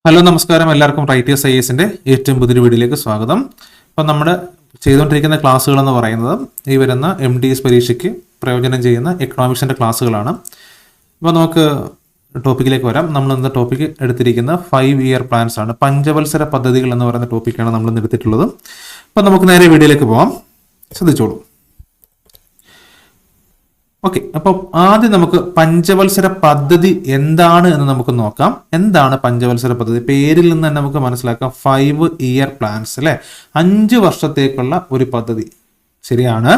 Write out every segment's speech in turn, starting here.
Hello നമസ്കാരം, എല്ലാവർക്കും writers IASന്റെ ഏറ്റവും പുതിയൊരു വീഡിയോയിലേക്ക് സ്വാഗതം. അപ്പം നമ്മൾ ചെയ്തുകൊണ്ടിരിക്കുന്ന ക്ലാസ്സുകൾ എന്ന് പറയുന്നത് ഈ വരുന്ന MDS പരീക്ഷയ്ക്ക് പ്രയോജനം ചെയ്യുന്ന എക്കണോമിക്സിൻ്റെ ക്ലാസ്സുകളാണ്. അപ്പോൾ നമുക്ക് ടോപ്പിക്കിലേക്ക് വരാം. നമ്മൾ ഇന്ന് ടോപ്പിക്ക് എടുത്തിരിക്കുന്ന 5 ഇയർ പ്ലാൻസ് ആണ്. പഞ്ചവത്സര പദ്ധതികൾ എന്ന് പറയുന്ന ടോപ്പിക്കാണ് നമ്മൾ ഇന്ന് എടുത്തിട്ടുള്ളത്. അപ്പോൾ നമുക്ക് നേരെ വീഡിയോയിലേക്ക് പോകാം. ശ്രദ്ധിച്ചോളൂ. ഓക്കെ, അപ്പോൾ ആദ്യം നമുക്ക് പഞ്ചവത്സര പദ്ധതി എന്താണ് എന്ന് നമുക്ക് നോക്കാം. എന്താണ് പഞ്ചവത്സര പദ്ധതി? പേരിൽ നിന്ന് തന്നെ നമുക്ക് മനസ്സിലാക്കാം. 5 ഇയർ പ്ലാൻസ് അല്ലെ, 5 വർഷത്തേക്കുള്ള ഒരു പദ്ധതി. ശരിയാണ്.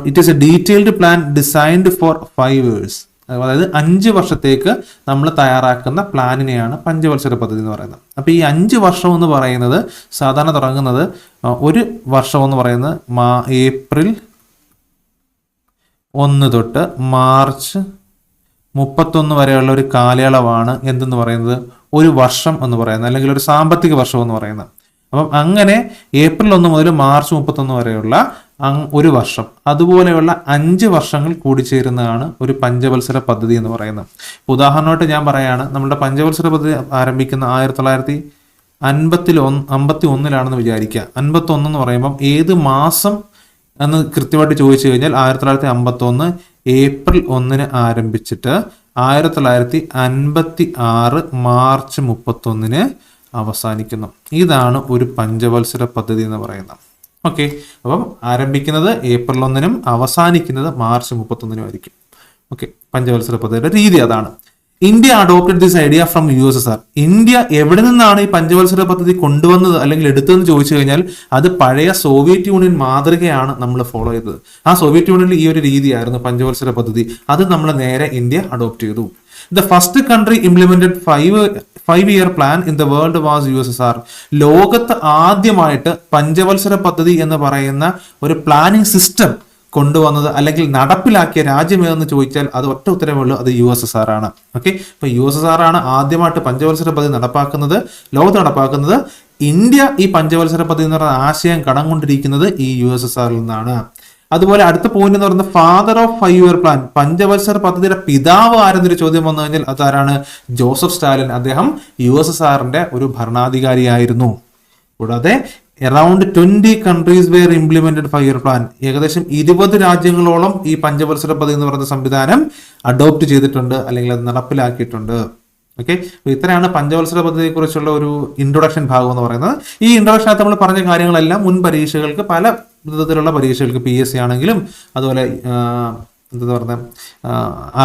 It is A detailed plan designed for 5 years. അതായത് 5 വർഷത്തേക്ക് നമ്മൾ തയ്യാറാക്കുന്ന പ്ലാനിനെയാണ് പഞ്ചവത്സര പദ്ധതി എന്ന് പറയുന്നത്. അപ്പോൾ ഈ 5 വർഷം എന്ന് പറയുന്നത് സാധാരണ തുടങ്ങുന്നത്, ഒരു വർഷം എന്ന് പറയുന്നത് ഏപ്രിൽ 1 തൊട്ട് മാർച്ച് 31 വരെയുള്ള ഒരു കാലയളവാണ് എന്തെന്ന് പറയുന്നത്, ഒരു വർഷം എന്ന് പറയുന്നത്, അല്ലെങ്കിൽ ഒരു സാമ്പത്തിക വർഷം എന്ന് പറയുന്നത്. അപ്പം അങ്ങനെ ഏപ്രിൽ 1 മുതൽ മാർച്ച് 31 വരെയുള്ള ഒരു വർഷം, അതുപോലെയുള്ള 5 വർഷങ്ങൾ കൂടിച്ചേരുന്നതാണ് ഒരു പഞ്ചവത്സര പദ്ധതി എന്ന് പറയുന്നത്. ഉദാഹരണമായിട്ട് ഞാൻ പറയുകയാണ്, നമ്മുടെ പഞ്ചവത്സര പദ്ധതി ആരംഭിക്കുന്ന 1951 വിചാരിക്കുക. 51 എന്ന് പറയുമ്പം ഏത് മാസം എന്ന് കൃത്യമായിട്ട് ചോദിച്ചു കഴിഞ്ഞാൽ 1951 ഏപ്രിൽ 1 ആരംഭിച്ചിട്ട് 1956 മാർച്ച് 31 അവസാനിക്കുന്നു. ഇതാണ് ഒരു പഞ്ചവത്സര പദ്ധതി എന്ന് പറയുന്നത്. ഓക്കെ, അപ്പം ആരംഭിക്കുന്നത് ഏപ്രിൽ 1 അവസാനിക്കുന്നത് മാർച്ച് 31 ആയിരിക്കും. ഓക്കെ, പഞ്ചവത്സര പദ്ധതിയുടെ രീതി അതാണ്. India adopted this idea from USSR. India എവിടെ നിന്നാണ് ഈ പഞ്ചവത്സര പദ്ധതി കൊണ്ടുവന്നത് അല്ലെങ്കിൽ എടുത്തതെന്ന് ചോദിച്ചു കഴിഞ്ഞാൽ അത് പഴയ സോവിയറ്റ് യൂണിയൻ മാതൃകയാണ് നമ്മൾ ഫോളോ ചെയ്തത്. ആ സോവിയറ്റ് യൂണിയനിൽ ഈ ഒരു രീതിയായിരുന്നു പഞ്ചവത്സര പദ്ധതി. അത് നമ്മൾ നേരെ ഇന്ത്യ അഡോപ്റ്റ് ചെയ്തു. The first country implemented 5 year plan in the world was USSR. ലോകത്ത് ആദ്യമായിട്ട് പഞ്ചവത്സര പദ്ധതി എന്ന് പറയുന്ന ഒരു പ്ലാനിംഗ് സിസ്റ്റം കൊണ്ടുവന്നത് അല്ലെങ്കിൽ നടപ്പിലാക്കിയ രാജ്യം ഏതെന്ന് ചോദിച്ചാൽ അത് ഒറ്റ ഉത്തരവേ ഉള്ളൂ, അത് USSR ആണ്. ഓക്കെ, ഇപ്പൊ USSR ആണ് ആദ്യമായിട്ട് പഞ്ചവത്സര പദ്ധതി നടപ്പാക്കുന്നത്, ലോകത്ത് നടപ്പാക്കുന്നത്. ഇന്ത്യ ഈ പഞ്ചവത്സര പദ്ധതി എന്ന് പറയുന്ന ആശയം കടം കൊണ്ടിരിക്കുന്നത് ഈ USSRൽ നിന്നാണ്. അതുപോലെ അടുത്ത പോയിന്റ് എന്ന് പറയുന്നത് ഫാദർ ഓഫ് 5 ഇയർ പ്ലാൻ. പഞ്ചവത്സര പദ്ധതിയുടെ പിതാവ് ആരെന്നൊരു ചോദ്യം വന്നു കഴിഞ്ഞാൽ അതാരാണ്? ജോസഫ് സ്റ്റാലിൻ. അദ്ദേഹം USSRന്റെ ഒരു ഭരണാധികാരിയായിരുന്നു. കൂടാതെ around 20 countries were implemented 5 year plan. ഏകദേശം 20 രാജ്യങ്ങളോളം ഈ പഞ്ചവത്സര പദ്ധതി എന്ന് പറയുന്ന സംവിധാനം അഡോപ്റ്റ് ചെയ്തിട്ടുണ്ട് അല്ലെങ്കിൽ അത് നടപ്പിലാക്കിയിട്ടുണ്ട്. ഓക്കെ, ഇത്രയാണ് പഞ്ചവത്സര പദ്ധതിയെ കുറിച്ചുള്ള ഒരു ഇൻട്രൊഡക്ഷൻ ഭാഗം എന്ന് പറയുന്നത്. ഈ ഇൻട്രൊഡക്ഷനകത്ത് നമ്മൾ പറഞ്ഞ കാര്യങ്ങളെല്ലാം മുൻ പരീക്ഷകൾക്ക്, പല വിധത്തിലുള്ള പരീക്ഷകൾക്ക്, PSC ആണെങ്കിലും അതുപോലെ എന്താ പറയുക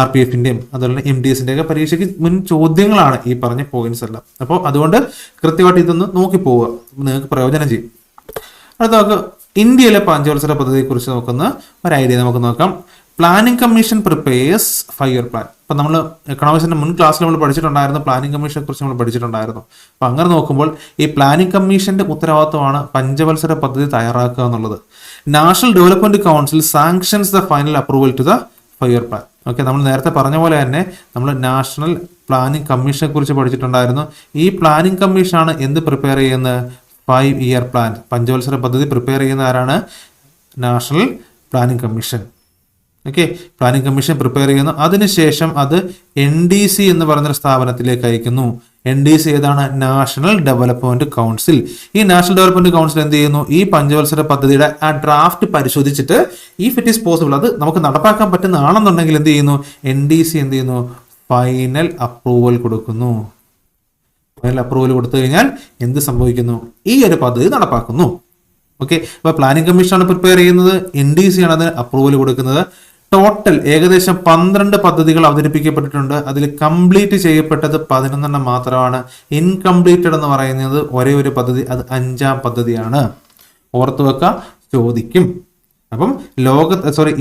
RPFന്റെയും അതുപോലെ MDSന്റെ ഒക്കെ പരീക്ഷയ്ക്ക് മുൻ ചോദ്യങ്ങളാണ് ഈ പറഞ്ഞ പോയിന്റ്സ് എല്ലാം. അപ്പോൾ അതുകൊണ്ട് കൃത്യമായിട്ട് ഇതൊന്ന് നോക്കി പോവുക, നിങ്ങൾക്ക് പ്രയോജനം ചെയ്യും. അടുത്ത നമുക്ക് ഇന്ത്യയിലെ പഞ്ചവത്സര പദ്ധതിയെ കുറിച്ച് നോക്കുന്ന ഒരു ഐഡിയ നമുക്ക് നോക്കാം. Planning commission prepares 5 year plan. ഇപ്പം നമ്മൾ എക്കണോമിക്സിന്റെ മുൻ ക്ലാസ്സിൽ നമ്മൾ പഠിച്ചിട്ടുണ്ടായിരുന്നു, പ്ലാനിംഗ് കമ്മീഷനെ കുറിച്ച് നമ്മൾ പഠിച്ചിട്ടുണ്ടായിരുന്നു. അപ്പം അങ്ങനെ നോക്കുമ്പോൾ ഈ പ്ലാനിംഗ് കമ്മീഷന്റെ ഉത്തരവാദിത്വമാണ് പഞ്ചവത്സര പദ്ധതി തയ്യാറാക്കുക എന്നുള്ളത്. National development council sanctions the final approval to the 5 year plan. Okay, നമ്മൾ നേരത്തെ പറഞ്ഞ പോലെ തന്നെ നമ്മൾ നാഷണൽ പ്ലാനിംഗ് കമ്മീഷനെ കുറിച്ച് പഠിച്ചിട്ടുണ്ടായിരുന്നു. ഈ പ്ലാനിംഗ് കമ്മീഷനാണ് എന്ത് പ്രിപ്പയർ ചെയ്യുന്നത്? 5 ഇയർ പ്ലാൻ, പഞ്ചവത്സര പദ്ധതി പ്രിപ്പയർ ചെയ്യുന്ന ആരാണ്? National planning commission. Okay, planning commission prepare ചെയ്യുന്നു. അതിനുശേഷം അത് NDC എന്ന് പറയുന്ന സ്ഥാപനത്തിലേക്ക് അയക്കുന്നു. NDC ഏതാണ്? National development council. ഈ നാഷണൽ ഡെവലപ്മെന്റ് കൗൺസിൽ എന്ത് ചെയ്യുന്നു? ഈ പഞ്ചവത്സര പദ്ധതിയുടെ ആ ഡ്രാഫ്റ്റ് പരിശോധിച്ചിട്ട് ഇഫ് ഇറ്റ് ഈസ് പോസിബിൾ, അത് നമുക്ക് നടപ്പാക്കാൻ പറ്റുന്നതാണെന്നുണ്ടെങ്കിൽ എന്ത് ചെയ്യുന്നു? NDC എന്ത് ചെയ്യുന്നു? ഫൈനൽ അപ്രൂവൽ കൊടുക്കുന്നു. ഫൈനൽ അപ്രൂവൽ കൊടുത്തു കഴിഞ്ഞാൽ എന്ത് സംഭവിക്കുന്നു? ഈ ഒരു പദ്ധതി നടപ്പാക്കുന്നു. ഓക്കെ, അപ്പൊ പ്ലാനിംഗ് കമ്മീഷനാണ് പ്രിപ്പയർ ചെയ്യുന്നത്, NDC ആണ് അതിന് അപ്രൂവൽ കൊടുക്കുന്നത്. ടോട്ടൽ ഏകദേശം 12 പദ്ധതികൾ അവതരിപ്പിക്കപ്പെട്ടിട്ടുണ്ട്. അതിൽ കംപ്ലീറ്റ് ചെയ്യപ്പെട്ടത് 11 മാത്രമാണ്. ഇൻകംപ്ലീറ്റഡ് എന്ന് പറയുന്നത് ഒരേ ഒരു പദ്ധതി, അത് 5ാം പദ്ധതിയാണ്. ഓർത്തു വെക്കുക, ചോദിക്കും. അപ്പം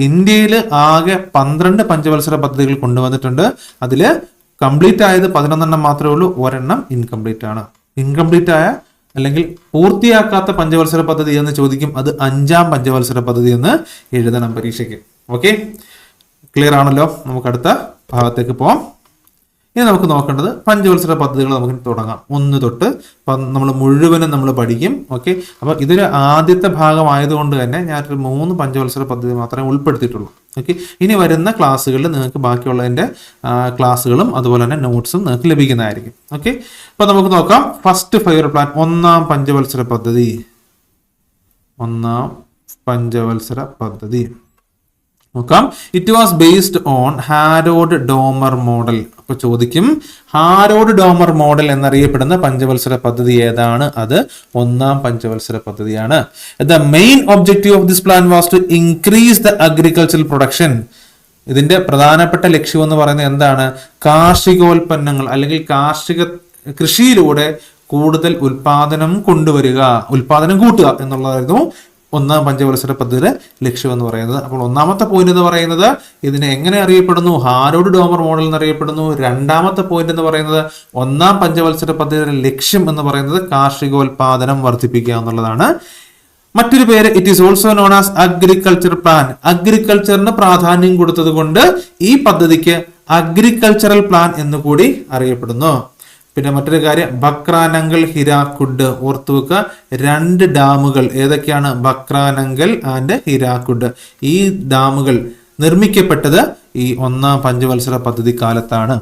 ഇന്ത്യയിൽ ആകെ 12 പഞ്ചവത്സര പദ്ധതികൾ കൊണ്ടുവന്നിട്ടുണ്ട്. അതിൽ കംപ്ലീറ്റ് ആയത് 11 മാത്രമേ ഉള്ളൂ, ഒരെണ്ണം ഇൻകംപ്ലീറ്റ് ആണ്. ഇൻകംപ്ലീറ്റ് ആയ അല്ലെങ്കിൽ പൂർത്തിയാക്കാത്ത പഞ്ചവത്സര പദ്ധതി എന്ന് ചോദിക്കും, അത് 5ാം പഞ്ചവത്സര പദ്ധതി എന്ന് എഴുതണം പരീക്ഷയ്ക്ക്. ഓക്കെ, ക്ലിയർ ആണല്ലോ? നമുക്ക് അടുത്ത ഭാഗത്തേക്ക് പോവാം. ഇനി നമുക്ക് നോക്കേണ്ടത് പഞ്ചവത്സര പദ്ധതികൾ നമുക്ക് തുടങ്ങാം. 1 തൊട്ട് നമ്മൾ മുഴുവനും നമ്മൾ പഠിക്കും. ഓക്കെ, അപ്പോൾ ഇതൊരു ആദ്യത്തെ ഭാഗമായതുകൊണ്ട് തന്നെ ഞാനൊരു 3 പഞ്ചവത്സര പദ്ധതി മാത്രമേ ഉൾപ്പെടുത്തിയിട്ടുള്ളൂ. ഓക്കെ, ഇനി വരുന്ന ക്ലാസ്സുകളിൽ നിങ്ങൾക്ക് ബാക്കിയുള്ളതിൻ്റെ ക്ലാസ്സുകളും അതുപോലെ തന്നെ നോട്ട്സും നിങ്ങൾക്ക് ലഭിക്കുന്നതായിരിക്കും. ഓക്കെ, അപ്പോൾ നമുക്ക് നോക്കാം. ഫസ്റ്റ് 5 ഇയർ പ്ലാൻ, 1ാം പഞ്ചവത്സര പദ്ധതി. 1ാം പഞ്ചവത്സര പദ്ധതി നോക്കാം. It was based on Harrod Domar model. അപ്പൊ ചോദിക്കും, ഹാരോഡ് ഡോമർ മോഡൽ എന്നറിയപ്പെടുന്ന പഞ്ചവത്സര പദ്ധതി ഏതാണ്? അത് 1ാം പഞ്ചവത്സര പദ്ധതിയാണ്. The main objective of this plan was to increase the agricultural production. ഇതിന്റെ പ്രധാനപ്പെട്ട ലക്ഷ്യം എന്ന് പറയുന്നത് എന്താണ്? കാർഷികോൽപ്പന്നങ്ങൾ അല്ലെങ്കിൽ കൃഷിയിലൂടെ കൂടുതൽ ഉൽപാദനം കൊണ്ടുവരിക, ഉൽപാദനം കൂട്ടുക എന്നുള്ളതായിരുന്നു 1ാം പഞ്ചവത്സര പദ്ധതിയുടെ ലക്ഷ്യം എന്ന് പറയുന്നത്. അപ്പോൾ 1ാമത്തെ പോയിന്റ് എന്ന് പറയുന്നത് ഇതിനെ എങ്ങനെ അറിയപ്പെടുന്നു? ഹാരോഡ് ഡോമർ മോഡൽ എന്നറിയപ്പെടുന്നു. 2ാമത്തെ പോയിന്റ് എന്ന് പറയുന്നത് 1ാം പഞ്ചവത്സര പദ്ധതിയുടെ ലക്ഷ്യം എന്ന് പറയുന്നത് കാർഷികോൽപാദനം വർദ്ധിപ്പിക്കുക എന്നുള്ളതാണ്. മറ്റൊരു പേര് it is also known as agriculture plan. അഗ്രികൾച്ചറിന് പ്രാധാന്യം കൊടുത്തത് കൊണ്ട് ഈ പദ്ധതിക്ക് അഗ്രികൾച്ചറൽ പ്ലാൻ എന്നുകൂടി അറിയപ്പെടുന്നു. പിന്നെ മറ്റൊരു കാര്യം, ബക്രാനങ്കൽ ഹിരാക്കുഡ്. ഓർത്തുവെക്കുക, 2 ഡാമുകൾ ഏതൊക്കെയാണ്? ബക്രാനങ്കൽ ആൻഡ് ഹിരാക്കുഡ്. ഈ ഡാമുകൾ നിർമ്മിക്കപ്പെട്ടത് ഈ 1ാം പഞ്ചവത്സര പദ്ധതി കാലത്താണ്.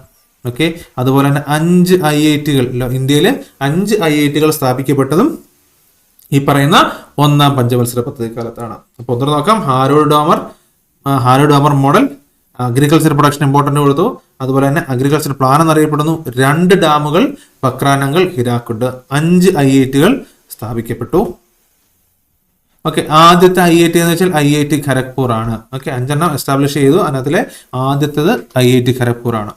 ഓക്കെ, അതുപോലെ തന്നെ 5 IIT-കൾ, ഇന്ത്യയിൽ 5 IIT-കൾ സ്ഥാപിക്കപ്പെട്ടതും ഈ പറയുന്ന 1ാം പഞ്ചവത്സര പദ്ധതി കാലത്താണ്. അപ്പോൾ ഒന്നുകൂടെ നോക്കാം. Harrod Domar model, agriculture production important കൊടുത്തു. അതുപോലെ തന്നെ അഗ്രികൾച്ചർ പ്ലാൻ എന്നറിയപ്പെടുന്നു. 2 ഡാമുകൾ, ബക്രാനങ്കൽ, ഹിരാക്കുഡ്. 5 IIT-കൾ സ്ഥാപിക്കപ്പെട്ടു. ഓക്കെ, ആദ്യത്തെ IIT എന്ന് വെച്ചാൽ IIT ഖരഗ്പൂർ ആണ്. ഓക്കെ, 5 എസ്റ്റാബ്ലിഷ് ചെയ്തു. അതിനകത്തിലെ ആദ്യത്തേത് IIT ഖരഗ്പൂർ ആണ്.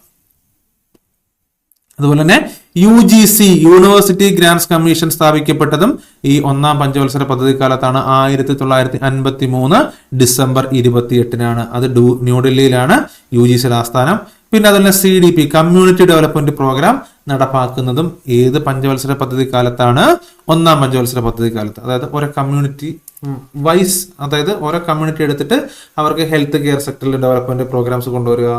അതുപോലെ തന്നെ UGC, യൂണിവേഴ്സിറ്റി ഗ്രാന്റ്സ് കമ്മീഷൻ സ്ഥാപിക്കപ്പെട്ടതും ഈ 1ാം പഞ്ചവത്സര പദ്ധതി കാലത്താണ്. 1953 ഡിസംബർ 28-നാണ്. അത് ന്യൂഡൽഹിയിലാണ് UGCയുടെ ആസ്ഥാനം. പിന്നെ അതുപോലെ CDP, കമ്മ്യൂണിറ്റി ഡെവലപ്മെന്റ് പ്രോഗ്രാം നടപ്പാക്കുന്നതും ഏത് പഞ്ചവത്സര പദ്ധതി കാലത്താണ്? 1ാം പഞ്ചവത്സര പദ്ധതി കാലത്ത്. അതായത് ഓരോ കമ്മ്യൂണിറ്റി വൈസ്, അതായത് ഓരോ കമ്മ്യൂണിറ്റി എടുത്തിട്ട് അവർക്ക് ഹെൽത്ത് കെയർ സെക്ടറിൽ ഡെവലപ്മെന്റ് പ്രോഗ്രാംസ് കൊണ്ടുവരിക,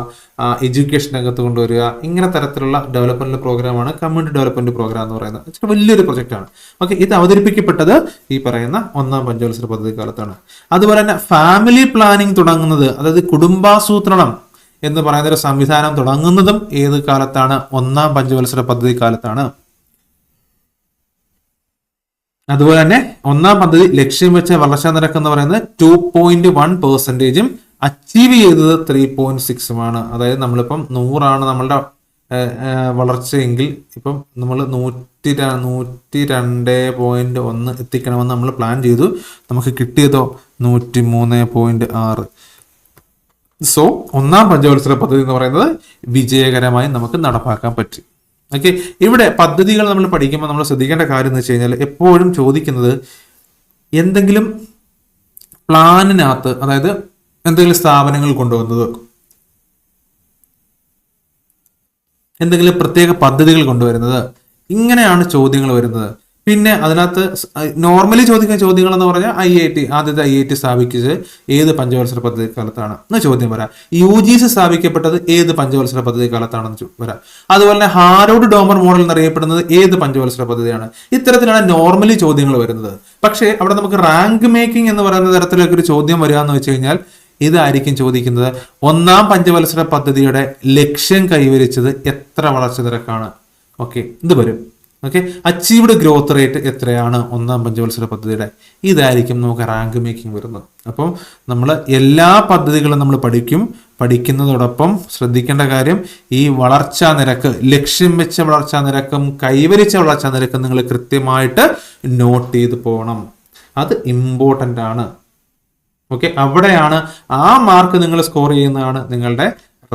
എഡ്യൂക്കേഷൻ രംഗത്ത് കൊണ്ടുവരിക, ഇങ്ങനെ തരത്തിലുള്ള ഡെവലപ്മെന്റ് പ്രോഗ്രാമാണ് കമ്മ്യൂണിറ്റി ഡെവലപ്മെന്റ് പ്രോഗ്രാം എന്ന് പറയുന്നത്. വലിയൊരു പ്രൊജക്റ്റാണ്. ഓക്കെ, ഇത് അവതരിപ്പിക്കപ്പെട്ടത് ഈ പറയുന്ന 1ാം പഞ്ചവത്സര പദ്ധതി കാലത്താണ്. അതുപോലെ തന്നെ ഫാമിലി പ്ലാനിംഗ് തുടങ്ങുന്നത്, അതായത് കുടുംബാസൂത്രണം എന്ന് പറയുന്ന ഒരു സംവിധാനം തുടങ്ങുന്നതും ഏത് കാലത്താണ്? 1ാം പഞ്ചവത്സര പദ്ധതി കാലത്താണ്. അതുപോലെ തന്നെ 1ാം പദ്ധതി ലക്ഷ്യം വെച്ച വളർച്ചാ നിരക്ക് എന്ന് പറയുന്നത് 2.1%, അച്ചീവ് ചെയ്തത് 3.6-മാണ്. അതായത് നമ്മളിപ്പം 100 നമ്മളുടെ വളർച്ചയെങ്കിൽ ഇപ്പം നമ്മൾ 102.1 എത്തിക്കണമെന്ന് നമ്മൾ പ്ലാൻ ചെയ്തു. നമുക്ക് കിട്ടിയതോ 103.6. സോ 1ാം പഞ്ചവത്സര പദ്ധതി എന്ന് പറയുന്നത് വിജയകരമായി നമുക്ക് നടപ്പാക്കാൻ പറ്റും. ഓക്കെ, ഇവിടെ പദ്ധതികൾ നമ്മൾ പഠിക്കുമ്പോൾ നമ്മൾ ശ്രദ്ധിക്കേണ്ട കാര്യം എന്ന് വെച്ച് കഴിഞ്ഞാൽ എപ്പോഴും ചോദിക്കുന്നത് എന്തെങ്കിലും പ്ലാനിനകത്ത്, അതായത് എന്തെങ്കിലും സ്ഥാപനങ്ങൾ കൊണ്ടുവന്നത്, എന്തെങ്കിലും പ്രത്യേക പദ്ധതികൾ കൊണ്ടുവരുന്നത്, ഇങ്ങനെയാണ് ചോദ്യങ്ങൾ വരുന്നത്. പിന്നെ അതിനകത്ത് നോർമലി ചോദിക്കുന്ന ചോദ്യങ്ങൾ എന്ന് പറഞ്ഞാൽ ആദ്യത്തെ IIT സ്ഥാപിച്ചത് ഏത് പഞ്ചവത്സര പദ്ധതി കാലത്താണ് എന്ന് ചോദ്യം വരാം. UGC സ്ഥാപിക്കപ്പെട്ടത് ഏത് പഞ്ചവത്സര പദ്ധതി കാലത്താണെന്ന് വരാം. അതുപോലെ തന്നെ ഹാരോഡ് ഡോമർ മോഡൽ എന്നറിയപ്പെടുന്നത് ഏത് പഞ്ചവത്സര പദ്ധതിയാണ്. ഇത്തരത്തിലാണ് നോർമലി ചോദ്യങ്ങൾ വരുന്നത്. പക്ഷേ അവിടെ നമുക്ക് റാങ്ക് മേക്കിംഗ് എന്ന് പറയുന്ന തരത്തിലേക്ക് ഒരു ചോദ്യം വരിക എന്ന് വെച്ച് കഴിഞ്ഞാൽ ഇതായിരിക്കും ചോദിക്കുന്നത്, 1ാം പഞ്ചവത്സര പദ്ധതിയുടെ ലക്ഷ്യം കൈവരിച്ചത് എത്ര വളർച്ച നിരക്കാണ്. ഓക്കെ, ഇത് വരും. ഓക്കെ, അച്ചീവ്ഡ് ഗ്രോത്ത് റേറ്റ് എത്രയാണ് 1ാം പഞ്ചവത്സര പദ്ധതിയുടെ. ഇതായിരിക്കും നമുക്ക് റാങ്ക് മേക്കിംഗ് വരുന്നത്. അപ്പം നമ്മൾ എല്ലാ പദ്ധതികളും നമ്മൾ പഠിക്കുന്നതോടൊപ്പം ശ്രദ്ധിക്കേണ്ട കാര്യം, ഈ വളർച്ചാ നിരക്ക്, ലക്ഷ്യം വെച്ച വളർച്ചാ നിരക്കും കൈവരിച്ച വളർച്ചാ നിരക്കും നിങ്ങൾ കൃത്യമായിട്ട് നോട്ട് ചെയ്ത് പോകണം. അത് ഇമ്പോർട്ടൻ്റ് ആണ്. ഓക്കെ, അവിടെയാണ് ആ മാർക്ക് നിങ്ങൾ സ്കോർ ചെയ്യുന്നതാണ് നിങ്ങളുടെ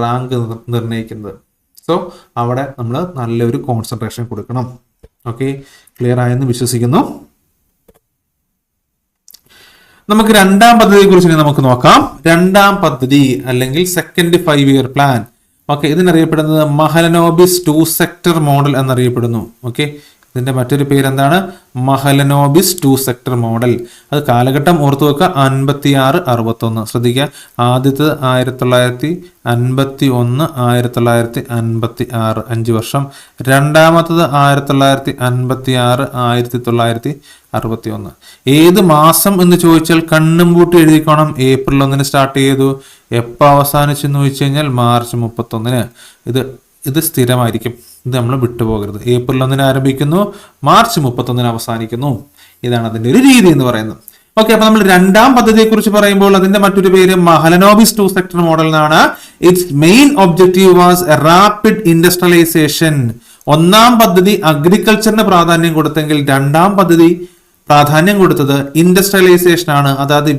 റാങ്ക് നിർണ്ണയിക്കുന്നത്. സോ അവിടെ നമ്മൾ നല്ലൊരു കോൺസെൻട്രേഷൻ കൊടുക്കണം. ഓക്കെ, ക്ലിയർ ആയെന്ന് വിശ്വസിക്കുന്നു. നമുക്ക് 2ാം പദ്ധതിയെ കുറിച്ച് നമുക്ക് നോക്കാം. 2ാം പദ്ധതി അല്ലെങ്കിൽ സെക്കൻഡ് 5 ഇയർ പ്ലാൻ. ഓക്കെ, ഇതിനറിയപ്പെടുന്നത് മഹലനോബിസ് 2 സെക്ടർ മോഡൽ എന്നറിയപ്പെടുന്നു. ഓക്കെ, ഇതിന്റെ മറ്റൊരു പേര് എന്താണ്? Mahalanobis 2 sector model. അത് കാലഘട്ടം ഓർത്തു വെക്കുക, 56-61. ശ്രദ്ധിക്കുക, ആദ്യത്തെ 1951 1956, 5 വർഷം. രണ്ടാമത്തത് 1956 1961. ഏത് മാസം എന്ന് ചോദിച്ചാൽ കണ്ണും പൂട്ടി എഴുതിക്കോണം. ഏപ്രിൽ 1 സ്റ്റാർട്ട് ചെയ്തു. എപ്പോൾ അവസാനിച്ചു എന്ന് ചോദിച്ചു കഴിഞ്ഞാൽ മാർച്ച് 31. ഇത് സ്ഥിരമായിരിക്കും, ഇത് നമ്മൾ വിട്ടുപോകരുത്. ഏപ്രിൽ 1 ആരംഭിക്കുന്നു, മാർച്ച് 31 അവസാനിക്കുന്നു. ഇതാണ് അതിന്റെ ഒരു രീതി എന്ന് പറയുന്നത്. ഓക്കെ, അപ്പൊ നമ്മൾ രണ്ടാം പദ്ധതിയെ കുറിച്ച് പറയുമ്പോൾ അതിന്റെ മറ്റൊരു പേര് മഹലനോബിസ് 2 സെക്ടർ മോഡൽ എന്നാണ്. Its main objective was rapid industrialisation. ഒന്നാം പദ്ധതി അഗ്രികൾച്ചറിന് പ്രാധാന്യം കൊടുത്തെങ്കിൽ രണ്ടാം പദ്ധതി പ്രാധാന്യം കൊടുത്തത് ഇൻഡസ്ട്രിയലൈസേഷൻ ആണ്. അതായത്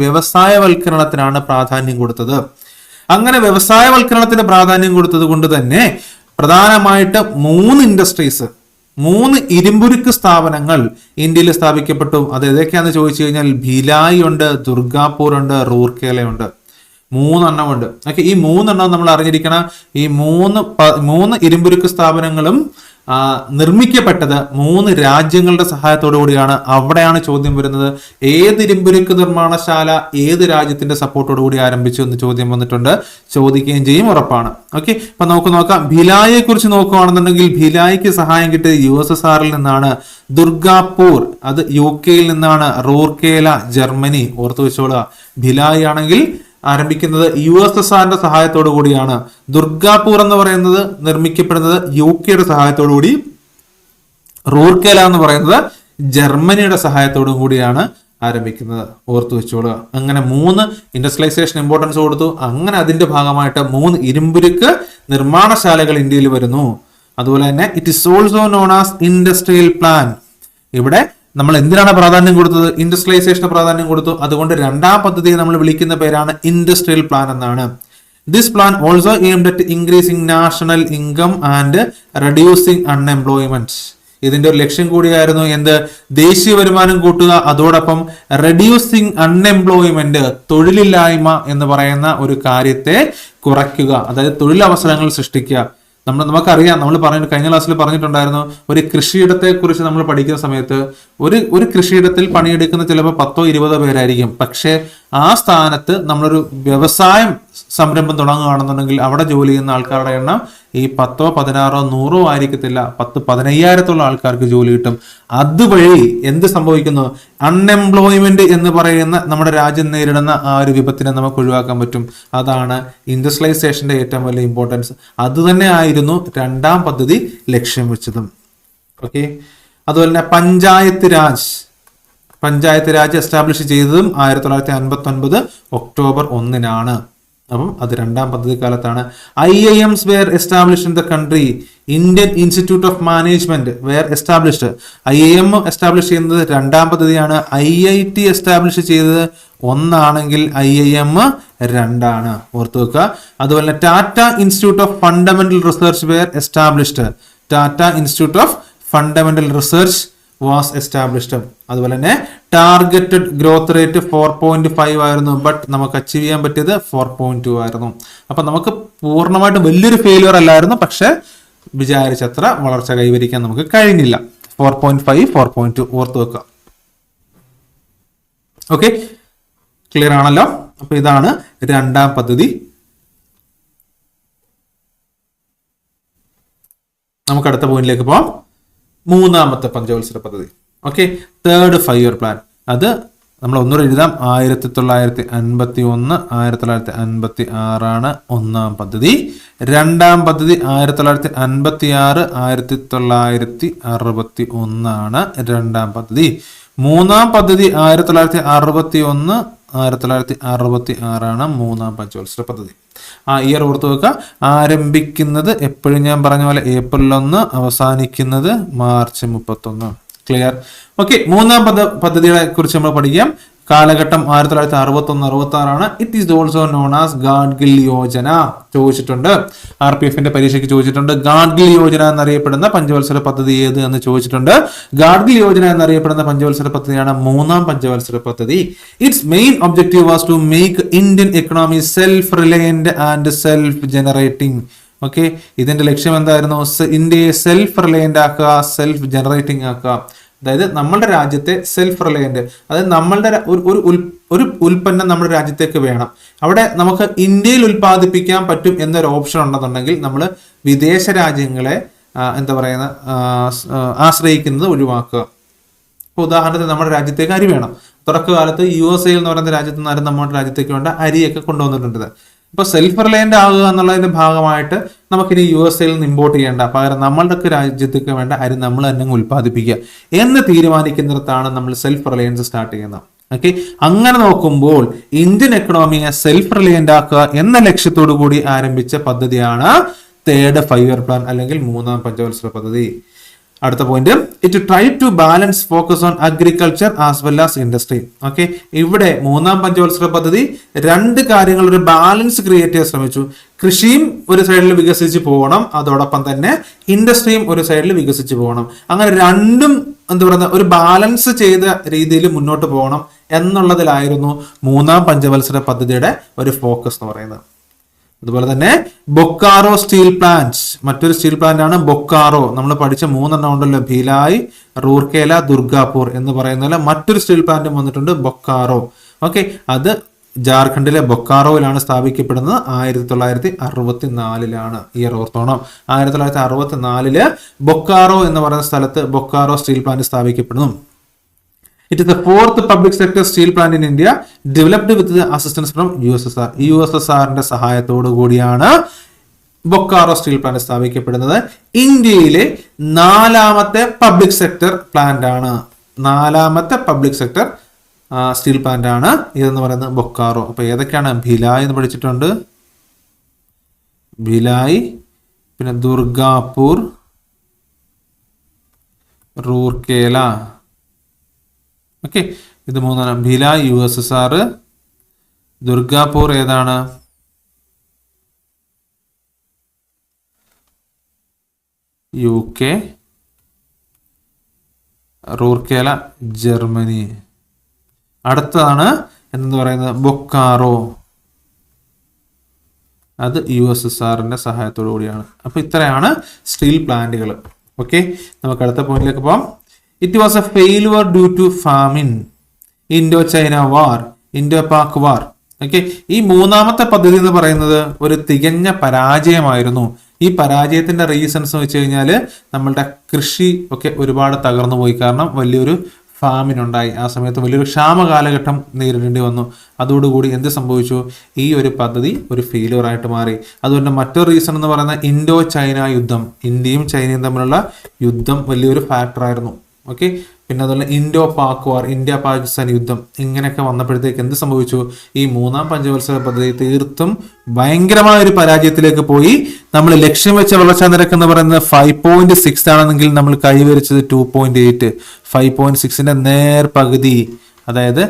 വ്യവസായവൽക്കരണത്തിനാണ് പ്രാധാന്യം കൊടുത്തത്. അങ്ങനെ വ്യവസായവൽക്കരണത്തിന് പ്രാധാന്യം കൊടുത്തത് കൊണ്ട് തന്നെ പ്രധാനമായിട്ട് 3 ഇൻഡസ്ട്രീസ്, 3 ഇരുമ്പുരുക്ക് സ്ഥാപനങ്ങൾ ഇന്ത്യയിൽ സ്ഥാപിക്കപ്പെട്ടു. അത് ഏതൊക്കെയാണെന്ന് ചോദിച്ചു കഴിഞ്ഞാൽ ഭിലായി ഉണ്ട്, ദുർഗാപൂർ ഉണ്ട്, റൂർക്കേല ഉണ്ട്. 3 എണ്ണം ഉണ്ട്. ഓക്കെ, ഈ 3 എണ്ണം നമ്മൾ അറിഞ്ഞിരിക്കണം. ഈ 3 ഇരുമ്പുരുക്ക് സ്ഥാപനങ്ങളും നിർമ്മിക്കപ്പെട്ടത് 3 രാജ്യങ്ങളുടെ സഹായത്തോടു കൂടിയാണ്. അവിടെയാണ് ചോദ്യം വരുന്നത്, ഏത് ഇരുമ്പുരുക്ക് നിർമ്മാണശാല ഏത് രാജ്യത്തിന്റെ സപ്പോർട്ടോടു കൂടി ആരംഭിച്ചു എന്ന് ചോദ്യം വന്നിട്ടുണ്ട്. ചോദിക്കുകയും ചെയ്യും, ഉറപ്പാണ്. ഓക്കെ, അപ്പൊ നമുക്ക് നോക്കാം. ഭിലായിയെ കുറിച്ച് നോക്കുകയാണെന്നുണ്ടെങ്കിൽ ഭിലായിക്ക് സഹായം കിട്ടിയത് USSR നിന്നാണ്. ദുർഗാപൂർ അത് UK നിന്നാണ്. റൂർക്കേല ജർമ്മനി. ഓർത്തു വെച്ചോളുക, ഭിലായി ആണെങ്കിൽ ആരംഭിക്കുന്നത് USSR സഹായത്തോടു കൂടിയാണ്. ദുർഗാപൂർ എന്ന് പറയുന്നത് നിർമ്മിക്കപ്പെടുന്നത് UK സഹായത്തോടു കൂടി. റൂർക്കേല എന്ന് പറയുന്നത് ജർമ്മനിയുടെ സഹായത്തോടു കൂടിയാണ് ആരംഭിക്കുന്നത്. ഓർത്തു വെച്ചോളുക. അങ്ങനെ 3 ഇൻഡസ്ട്രിയലൈസേഷൻ ഇമ്പോർട്ടൻസ് കൊടുത്തു. അങ്ങനെ അതിന്റെ ഭാഗമായിട്ട് 3 ഇരുമ്പുരുക്ക് നിർമ്മാണശാലകൾ ഇന്ത്യയിൽ വരുന്നു. അതുപോലെ തന്നെ it is also known as industrial plan. ഇവിടെ നമ്മൾ എന്തിനാണ് പ്രാധാന്യം കൊടുത്തത്? ഇൻഡസ്ട്രിയലൈസേഷന് പ്രാധാന്യം കൊടുത്തു. അതുകൊണ്ട് രണ്ടാം പദ്ധതിയെ നമ്മൾ വിളിക്കുന്ന പേരാണ് ഇൻഡസ്ട്രിയൽ പ്ലാൻ എന്നാണ്. This plan also aimed at increasing national income and reducing unemployment. ഇതിന്റെ ഒരു ലക്ഷ്യം കൂടിയായിരുന്നു എന്ത്? ദേശീയ വരുമാനം കൂട്ടുക, അതോടൊപ്പം റെഡ്യൂസിംഗ് അൺഎംപ്ലോയ്മെന്റ്, തൊഴിലില്ലായ്മ എന്ന് പറയുന്ന ഒരു കാര്യത്തെ കുറയ്ക്കുക. അതായത് തൊഴിലവസരങ്ങൾ സൃഷ്ടിക്കുക. നമുക്കറിയാം, നമ്മൾ കഴിഞ്ഞ ക്ലാസ്സിൽ പറഞ്ഞിട്ടുണ്ടായിരുന്നു, ഒരു കൃഷിയിടത്തെ കുറിച്ച് നമ്മൾ പഠിക്കുന്ന സമയത്ത് ഒരു കൃഷിയിടത്തിൽ പണിയെടുക്കുന്ന ചിലപ്പോൾ 10-20 പേരായിരിക്കും. പക്ഷെ ആ സ്ഥാനത്ത് നമ്മളൊരു വ്യവസായം സംരംഭം തുടങ്ങുകയാണെന്നുണ്ടെങ്കിൽ അവിടെ ജോലി ചെയ്യുന്ന ആൾക്കാരുടെ എണ്ണം ഈ 10, 16, 100 ആയിരിക്കത്തില്ല, 10-15,000 ആൾക്കാർക്ക് ജോലി കിട്ടും. അതുവഴി എന്ത് സംഭവിക്കുന്നു? അൺഎംപ്ലോയ്മെന്റ് എന്ന് പറയുന്ന നമ്മുടെ രാജ്യം നേരിടുന്ന ആ ഒരു വിപത്തിനെ നമുക്ക് ഒഴിവാക്കാൻ പറ്റും. അതാണ് ഇൻഡസ്ട്രിയലൈസേഷന്റെ ഏറ്റവും വലിയ ഇമ്പോർട്ടൻസ്. അതുതന്നെ ആയിരുന്നു രണ്ടാം പദ്ധതി ലക്ഷ്യം വെച്ചതും. ഓക്കെ, അതുപോലെ തന്നെ പഞ്ചായത്ത് രാജ് എസ്റ്റാബ്ലിഷ് ചെയ്തതും 1959 ഒക്ടോബർ 1 അപ്പം അത് രണ്ടാം പദ്ധതി കാലത്താണ്. IIMs were established in the country. Indian institute of management were established. IIM establish ചെയ്യുന്നത് രണ്ടാം പദ്ധതിയാണ്. IIT എസ്റ്റാബ്ലിഷ് ചെയ്തത് 1 ആണെങ്കിൽ IIM 2. ഓർത്തു വെക്കുക. അതുപോലെ തന്നെ Tata institute of fundamental research were established. Tata institute of fundamental research was established. അതുപോലെ തന്നെ ടാർഗറ്റഡ് ഗ്രോത്ത് റേറ്റ് 4.5 ആയിരുന്നു. ബട്ട് നമുക്ക് അച്ചീവ് ചെയ്യാൻ പറ്റിയത് 4.2 ആയിരുന്നു. അപ്പൊ നമുക്ക് പൂർണ്ണമായിട്ട് വലിയൊരു ഫെയിലിയർ അല്ലായിരുന്നു, പക്ഷെ വിചാരിച്ചത്ര വളർച്ച കൈവരിക്കാൻ നമുക്ക് കഴിഞ്ഞില്ല. 4.5, 4.2 ഓർത്ത് വെക്കുക. ഓക്കെ, ക്ലിയർ ആണല്ലോ? അപ്പൊ ഇതാണ് രണ്ടാം പദ്ധതി. നമുക്ക് അടുത്ത പോയിന്റിലേക്ക് പോവാം. മൂന്നാമത്തെ പഞ്ചവത്സര പദ്ധതി. Okay, third 5-year plan. അത് നമ്മൾ ഒന്നുകൂടെ എഴുതാം. 1951 1956 ഒന്നാം പദ്ധതി. രണ്ടാം പദ്ധതി 1956 1961 രണ്ടാം പദ്ധതി. മൂന്നാം പദ്ധതി 1961 1966 മൂന്നാം പഞ്ചവത്സര പദ്ധതി. ആ ഇയർ ഓർത്ത് വെക്കുക. ആരംഭിക്കുന്നത് എപ്പോഴും ഞാൻ പറഞ്ഞ പോലെ April 1, അവസാനിക്കുന്നത് March 31. ക്ലിയർ? ഓക്കെ, മൂന്നാം പദ്ധതികളെ കുറിച്ച് നമ്മൾ പഠിക്കാം. കാലഘട്ടം 1961-66. It is also known as Gadgil Yojana. ചോദിച്ചിട്ടുണ്ട്, RPFന്റെ പരീക്ഷയ്ക്ക് ചോദിച്ചിട്ടുണ്ട്. ഗാഡ്ഗിൽ യോജന എന്നറിയപ്പെടുന്ന പഞ്ചവത്സര പദ്ധതി ഏത് എന്ന് ചോദിച്ചിട്ടുണ്ട്. ഗാഡ്ഗിൽ യോജന എന്നറിയപ്പെടുന്ന പഞ്ചവത്സര പദ്ധതിയാണ് മൂന്നാം പഞ്ചവത്സര പദ്ധതി. Its main objective was to make Indian economy self reliant and self generating. Okay, ഇതിന്റെ ലക്ഷ്യം എന്തായിരുന്നു? ഇന്ത്യയെ സെൽഫ് റിലയന്റ് ആക്കുക, സെൽഫ് ജനറേറ്റിംഗ് ആക്കുക. അതായത് നമ്മളുടെ രാജ്യത്തെ സെൽഫ് റിലയന്റ്, അതായത് നമ്മളുടെ ഒരു ഉൽപ്പന്നം നമ്മുടെ രാജ്യത്തേക്ക് വേണം, അവിടെ നമുക്ക് ഇന്ത്യയിൽ ഉൽപ്പാദിപ്പിക്കാൻ പറ്റും എന്നൊരു ഓപ്ഷൻ ഉണ്ടെന്നുണ്ടെങ്കിൽ നമ്മൾ വിദേശ രാജ്യങ്ങളെ എന്താ പറയുന്ന ആശ്രയിക്കുന്നത് ഒഴിവാക്കുക. ഇപ്പോൾ ഉദാഹരണത്തിന് നമ്മുടെ രാജ്യത്തേക്ക് അരി വേണം. തുടക്കകാലത്ത് USA എന്ന് പറയുന്ന രാജ്യത്ത് നിന്നാലും നമ്മുടെ രാജ്യത്തേക്ക് വേണ്ട അരിയൊക്കെ കൊണ്ടുവന്നിട്ടുണ്ട്. ഇപ്പോൾ സെൽഫ് റിലയന്റ് ആകുക എന്നുള്ളതിന്റെ ഭാഗമായിട്ട് നമുക്കിനി USA നിന്ന് ഇമ്പോർട്ട് ചെയ്യേണ്ട, പകരം നമ്മളുടെ രാജ്യത്തേക്ക് വേണ്ട അരി നമ്മൾ തന്നെ ഉൽപ്പാദിപ്പിക്കുക എന്ന് തീരുമാനിക്കുന്നിടത്താണ് നമ്മൾ സെൽഫ് റിലയൻസ് സ്റ്റാർട്ട് ചെയ്യുന്നത്. ഓക്കെ, അങ്ങനെ നോക്കുമ്പോൾ ഇന്ത്യൻ എക്കണോമിയെ സെൽഫ് റിലയന്റ് ആക്കുക എന്ന ലക്ഷ്യത്തോടു കൂടി ആരംഭിച്ച പദ്ധതിയാണ് തേർഡ് 5 ഇയർ പ്ലാൻ അല്ലെങ്കിൽ 3-ാം പഞ്ചവത്സര പദ്ധതി. അടുത്ത point, it try to balance focus on agriculture as well as industry. Okay, ഇവിടെ 3-ാം പഞ്ചവത്സര പദ്ധതി 2 കാര്യങ്ങൾ ഒരു ബാലൻസ് ക്രിയേറ്റ് ചെയ്യാൻ ശ്രമിച്ചു. കൃഷിയും ഒരു സൈഡിൽ വികസിച്ച് പോകണം, അതോടൊപ്പം തന്നെ ഇൻഡസ്ട്രിയും ഒരു സൈഡിൽ വികസിച്ച് പോകണം. അങ്ങനെ രണ്ടും എന്താ പറയുക ഒരു ബാലൻസ് ചെയ്ത രീതിയിൽ മുന്നോട്ട് പോകണം എന്നുള്ളതിലായിരുന്നു 3-ാം പഞ്ചവത്സര പദ്ധതിയുടെ ഒരു ഫോക്കസ് എന്ന് പറയുന്നത്. അതുപോലെ തന്നെ ബൊക്കാറോ സ്റ്റീൽ പ്ലാന്റ്, മറ്റൊരു സ്റ്റീൽ പ്ലാന്റ് ആണ് ബൊക്കാറോ. നമ്മൾ പഠിച്ച 3 എണ്ണം ഉണ്ടല്ലോ, ഭിലായ്, റൂർക്കേല, ദുർഗാപൂർ എന്ന് പറയുന്ന മറ്റൊരു സ്റ്റീൽ പ്ലാന്റും വന്നിട്ടുണ്ട്, ബൊക്കാറോ. ഓക്കെ, അത് ജാർഖണ്ഡിലെ ബൊക്കാറോയിലാണ് സ്ഥാപിക്കപ്പെടുന്നത്. 1964 ഇയർ ഓർത്തോണം. 1964 ബൊക്കാറോ എന്ന് പറയുന്ന സ്ഥലത്ത് ബൊക്കാറോ സ്റ്റീൽ പ്ലാന്റ് സ്ഥാപിക്കപ്പെടുന്നു. It is the 4th public sector steel plant in India developed with the assistance from USSR. USSRന്റെ സഹായത്തോടു കൂടിയാണ് ബൊക്കാറോ സ്റ്റീൽ പ്ലാന്റ് സ്ഥാപിക്കപ്പെടുന്നത്. ഇന്ത്യയിലെ 4ാമത്തെ പബ്ലിക് സെക്ടർ പ്ലാന്റ് ആണ്, 4ാമത്തെ പബ്ലിക് സെക്ടർ സ്റ്റീൽ പ്ലാന്റ് ആണ് ഇതെന്ന് പറയുന്നത് ബൊക്കാറോ. അപ്പൊ ഏതൊക്കെയാണ്? ഭിലായ് എന്ന് പഠിച്ചിട്ടുണ്ട്, ഭിലായ്, പിന്നെ ദുർഗാപൂർ, റൂർക്കേല. ഓക്കെ, ഇത് 3 ഭിലായ് USSR, ദുർഗാപൂർ ഏതാണ്? UK, Rourkela Germany. അടുത്തതാണ് എന്ന് പറയുന്നത് ബൊക്കാറോ, അത് USSRന്റെ സഹായത്തോടു കൂടിയാണ്. അപ്പൊ ഇത്രയാണ് സ്റ്റീൽ പ്ലാന്റുകൾ. ഓക്കെ, നമുക്ക് അടുത്ത പോയിന്റിലേക്ക് പോകാം. It was a failure due to famine, Indo-China War, Indo-Pak War. Okay, ഈ 3ാമത്തെ പദ്ധതി എന്ന് പറയുന്നത് ഒരു തികഞ്ഞ പരാജയമായിരുന്നു. ഈ പരാജയത്തിന്റെ റീസൺസ് എന്ന് വെച്ച് കഴിഞ്ഞാൽ നമ്മളുടെ കൃഷി ഒക്കെ ഒരുപാട് തകർന്നു പോയി. കാരണം വലിയൊരു ഫാമിൻ ഉണ്ടായി, ആ സമയത്ത് വലിയൊരു ക്ഷാമ കാലഘട്ടം നേരിടേണ്ടി വന്നു. അതോടുകൂടി എന്ത് സംഭവിച്ചു? ഈ ഒരു പദ്ധതി ഒരു ഫെയിലിയർ ആയിട്ട് മാറി. അതുകൊണ്ട് മറ്റൊരു റീസൺ എന്ന് പറയുന്നത് ഇൻഡോ ചൈന യുദ്ധം, ഇന്ത്യയും ചൈനയും തമ്മിലുള്ള യുദ്ധം വലിയൊരു ഫാക്ടറായിരുന്നു. ഓക്കെ, പിന്നെ അതുപോലെ ഇൻഡോ പാക് വാർ, ഇന്ത്യ പാകിസ്ഥാൻ യുദ്ധം, ഇങ്ങനെയൊക്കെ വന്നപ്പോഴത്തേക്ക് എന്ത് സംഭവിച്ചു? ഈ 3-ാം പഞ്ചവത്സര പദ്ധതി തീർത്തും ഭയങ്കരമായ ഒരു പരാജയത്തിലേക്ക് പോയി. നമ്മൾ ലക്ഷ്യം വെച്ച വളർച്ചാ നിരക്ക് എന്ന് പറയുന്നത് 5.6 ആണെങ്കിൽ നമ്മൾ കൈവരിച്ചത് 2.8. 5.6ന്റെ നേർ പകുതി, അതായത്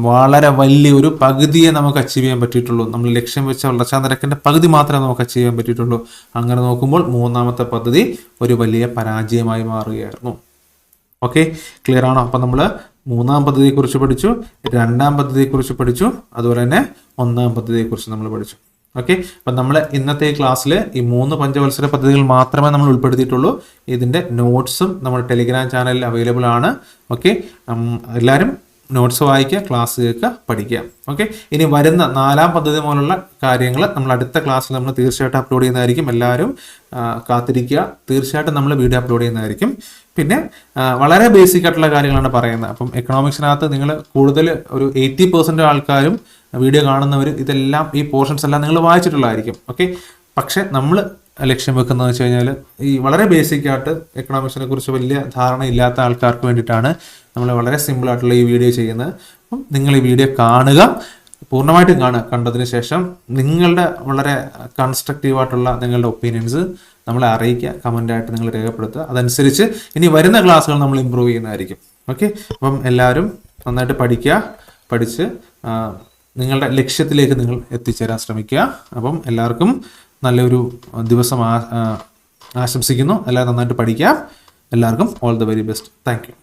വളരെ വലിയൊരു പകുതിയെ നമുക്ക് അച്ചീവ് ചെയ്യാൻ പറ്റിയിട്ടുള്ളൂ. നമ്മൾ ലക്ഷ്യം വെച്ച വളർച്ചാ നിരക്കിന്റെ പകുതി മാത്രമേ നമുക്ക് അച്ചീവ് ചെയ്യാൻ പറ്റിയിട്ടുള്ളൂ. അങ്ങനെ നോക്കുമ്പോൾ 3-ാമത്തെ പദ്ധതി ഒരു വലിയ പരാജയമായി മാറുകയായിരുന്നു. ഓക്കെ, ക്ലിയർ ആണോ? അപ്പം നമ്മൾ 3-ാം പദ്ധതിയെക്കുറിച്ച് പഠിച്ചു, 2-ാം പദ്ധതിയെക്കുറിച്ച് പഠിച്ചു, അതുപോലെ തന്നെ 1-ാം പദ്ധതിയെക്കുറിച്ച് നമ്മൾ പഠിച്ചു. ഓക്കെ, അപ്പം നമ്മൾ ഇന്നത്തെ ഈ ക്ലാസ്സിൽ ഈ 3 പഞ്ചവത്സര പദ്ധതികൾ മാത്രമേ നമ്മൾ ഉൾപ്പെടുത്തിയിട്ടുള്ളൂ. ഇതിൻ്റെ നോട്ട്സും നമ്മുടെ ടെലിഗ്രാം ചാനലിൽ അവൈലബിൾ ആണ്. ഓക്കെ, എല്ലാവരും നോട്ട്സ് വായിക്കുക, ക്ലാസ് കേൾക്കുക, പഠിക്കുക. ഓക്കെ, ഇനി വരുന്ന 4-ാം പദ്ധതി പോലുള്ള കാര്യങ്ങൾ നമ്മൾ അടുത്ത ക്ലാസ്സിൽ നമ്മൾ തീർച്ചയായിട്ടും അപ്ലോഡ് ചെയ്യുന്നതായിരിക്കും. എല്ലാവരും കാത്തിരിക്കുക, തീർച്ചയായിട്ടും നമ്മൾ വീഡിയോ അപ്ലോഡ് ചെയ്യുന്നതായിരിക്കും. പിന്നെ വളരെ ബേസിക് ആയിട്ടുള്ള കാര്യങ്ങളാണ് പറയുന്നത്. അപ്പം എക്കണോമിക്സിനകത്ത് നിങ്ങൾ കൂടുതൽ ഒരു 80% ആൾക്കാരും വീഡിയോ കാണുന്നവർ ഇതെല്ലാം ഈ പോർഷൻസ് എല്ലാം നിങ്ങൾ വായിച്ചിട്ടുള്ളതായിരിക്കും. ഓക്കെ, പക്ഷെ നമ്മൾ ലക്ഷ്യം വെക്കുന്നത് വെച്ച് കഴിഞ്ഞാൽ ഈ വളരെ ബേസിക് ആയിട്ട് എക്കണോമിക്സിനെ കുറിച്ച് വലിയ ധാരണ ഇല്ലാത്ത ആൾക്കാർക്ക് വേണ്ടിയിട്ടാണ് നമ്മൾ വളരെ സിമ്പിൾ ആയിട്ടുള്ള ഈ വീഡിയോ ചെയ്യുന്നത്. അപ്പം നിങ്ങൾ ഈ വീഡിയോ കാണുക, പൂർണ്ണമായിട്ടും കാണുക. കണ്ടതിന് ശേഷം നിങ്ങളുടെ വളരെ കൺസ്ട്രക്റ്റീവായിട്ടുള്ള നിങ്ങളുടെ ഒപ്പീനിയൻസ് നമ്മളെ അറിയിക്കുക, കമൻ്റായിട്ട് നിങ്ങൾ രേഖപ്പെടുത്തുക. അതനുസരിച്ച് ഇനി വരുന്ന ക്ലാസ്സുകൾ നമ്മൾ ഇമ്പ്രൂവ് ചെയ്യുന്നതായിരിക്കും. ഓക്കെ, അപ്പം എല്ലാവരും നന്നായിട്ട് പഠിക്കുക, പഠിച്ച് നിങ്ങളുടെ ലക്ഷ്യത്തിലേക്ക് നിങ്ങൾ എത്തിച്ചേരാൻ ശ്രമിക്കുക. അപ്പം എല്ലാവർക്കും നല്ലൊരു ദിവസം ആശംസിക്കുന്നു. എല്ലാവരും നന്നായിട്ട് പഠിക്കുക. എല്ലാവർക്കും all the very best. Thank you.